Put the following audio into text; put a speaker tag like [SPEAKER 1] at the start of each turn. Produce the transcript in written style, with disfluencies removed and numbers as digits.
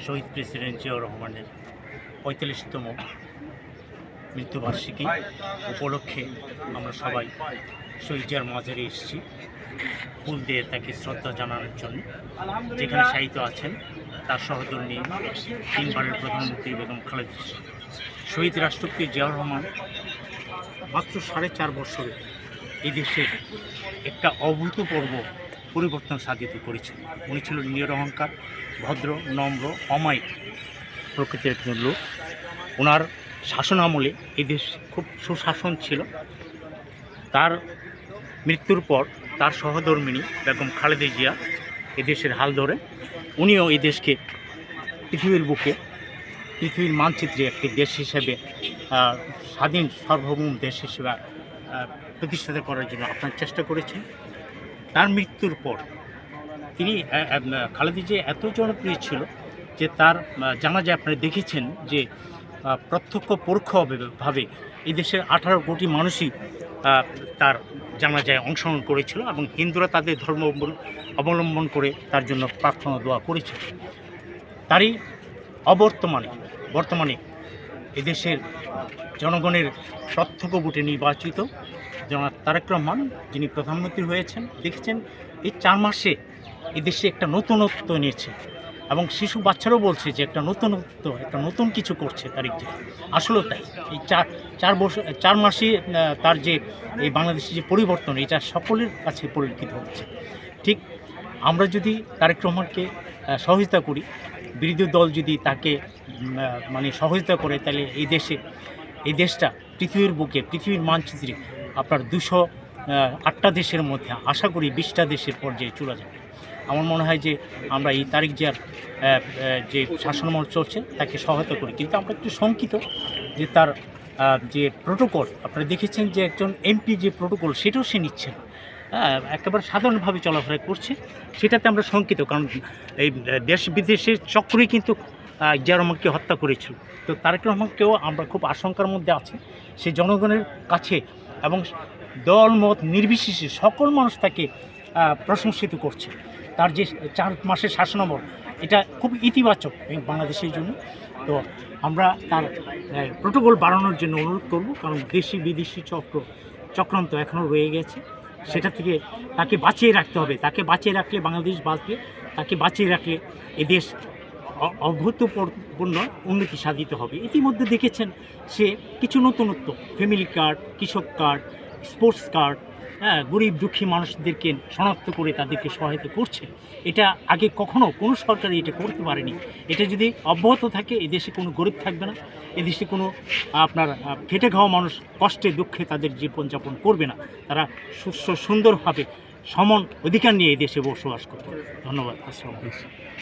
[SPEAKER 1] শহীদ president Ziaur রহমানের ৪৫তম মৃত্যুবার্ষিকী উপলক্ষে আমরা সবাই শহীদ জিয়ার মাজারে এসেছি ফুল দিয়ে তাকে শ্রদ্ধা জানানোর জন্য। যেখানে শায়িত আছেন তার সহধর্মী তিনবারের প্রধানমন্ত্রী বেগম খালেদা জিয়া। শহীদ রাষ্ট্রপতি জিয়াউর রহমান মাত্র 4.5 বছরে এই দেশের একটা অভূতপূর্ব পরিবর্তন সাধিত করেছিল। উনি ছিল নিরহংকার, ভদ্র, নম্র, অমায়িক প্রকৃতির একজন লোক। ওনার শাসন আমলে এই দেশ খুব সুশাসন ছিল। তার মৃত্যুর পর তার সহধর্মিণী বেগম খালেদা জিয়া এদেশের হাল ধরে উনিও এই দেশকে পৃথিবীর বুকে, পৃথিবীর মানচিত্রে একটি দেশ হিসেবে স্বাধীন সার্বভৌম দেশ হিসেবে প্রতিষ্ঠিত করার জন্য আপনার চেষ্টা করেছেন। তার মৃত্যুর পর তিনি খালেদা জিয়া এত জনপ্রিয় ছিল যে তার জানাজায় আপনারা দেখেছেন যে প্রত্যক্ষ পরোক্ষভাবে এই দেশের 18 কোটি মানুষই তার জানাজায় অংশগ্রহণ করেছিল এবং হিন্দুরা তাদের ধর্ম অবলম্বন করে তার জন্য প্রার্থনা দোয়া করেছিল। তারই বর্তমানে এদেশের জনগণের প্রত্যক্ষ ভোটে নির্বাচিত জনাব তারেক রহমান, যিনি প্রধানমন্ত্রী হয়েছেন, দেখেছেন এই 4 মাসে এদেশে একটা নতুনত্ব এনেছে এবং শিশু বাচ্চারাও বলছে যে একটা নতুন কিছু করছে তারেক জিয়া। আসলেও তাই। এই 4 মাসে তার যে এই বাংলাদেশের যে পরিবর্তন, এটা সকলের কাছে পরিলক্ষিত হচ্ছে। ঠিক আমরা যদি তারেক রহমানকে সহযোগিতা করি, বিরোধী দল যদি তাকে সহযোগিতা করে, তাহলে এই দেশটা পৃথিবীর বুকে, পৃথিবীর মানচিত্রে আপনার 208টা দেশের মধ্যে আশা করি 20টা দেশের পর্যায়ে চলে যাবে। আমার মনে হয় যে আমরা এই তারেক জিয়ার যে শাসনামল চলছে তাকে সহায়তা করি, কিন্তু আমরা একটু শঙ্কিত যে তার যে প্রোটোকল আপনারা দেখেছেন যে একজন এমপি যে প্রোটোকল সেটাও সে নিচ্ছে না, একেবারে সাধারণভাবে চলাফেরা করছে। সেটাতে আমরা শঙ্কিত, কারণ এই দেশ বিদেশের চক্রই কিন্তু জিয়া রহমানকে হত্যা করেছিল। তো তারেক রহমানকেও আমরা খুব আশঙ্কার মধ্যে আছি। সে জনগণের কাছে এবং দল মত নির্বিশেষে সকল মানুষ তাকে প্রশংসিত করছে। তার যে 4 মাসের শাসনামল, এটা খুব ইতিবাচক বাংলাদেশের জন্য। তো আমরা তার প্রোটোকল বাড়ানোর জন্য অনুরোধ করব, কারণ দেশি বিদেশি চক্রান্ত এখনও রয়ে গেছে। সেটা থেকে তাকে বাঁচিয়ে রাখতে হবে। তাকে বাঁচিয়ে রাখলে বাংলাদেশ বাঁচবে, তাকে বাঁচিয়ে রাখলে এদেশ অভূতপূর্ণ উন্নতি সাধিত হবে। ইতিমধ্যে দেখেছেন সে কিছু নতুনত্ব, ফ্যামিলি কার্ড, কৃষক কার্ড, স্পোর্টস কার্ড, গরিব দুঃখী মানুষদেরকে শনাক্ত করে তাদেরকে সহায়তা করছে। এটা আগে কখনো কোনো সরকারই এটা করতে পারেনি। এটা যদি অব্যাহত থাকে, এদেশে কোনো গরিব থাকবে না, এদেশে কোনো আপনার খেটে খাওয়া মানুষ কষ্টে দুঃখে তাদের জীবনযাপন করবে না। তারা সুন্দরভাবে সমান অধিকার নিয়ে এদেশে বসবাস করবে। ধন্যবাদ। আসসালামু আলাইকুম।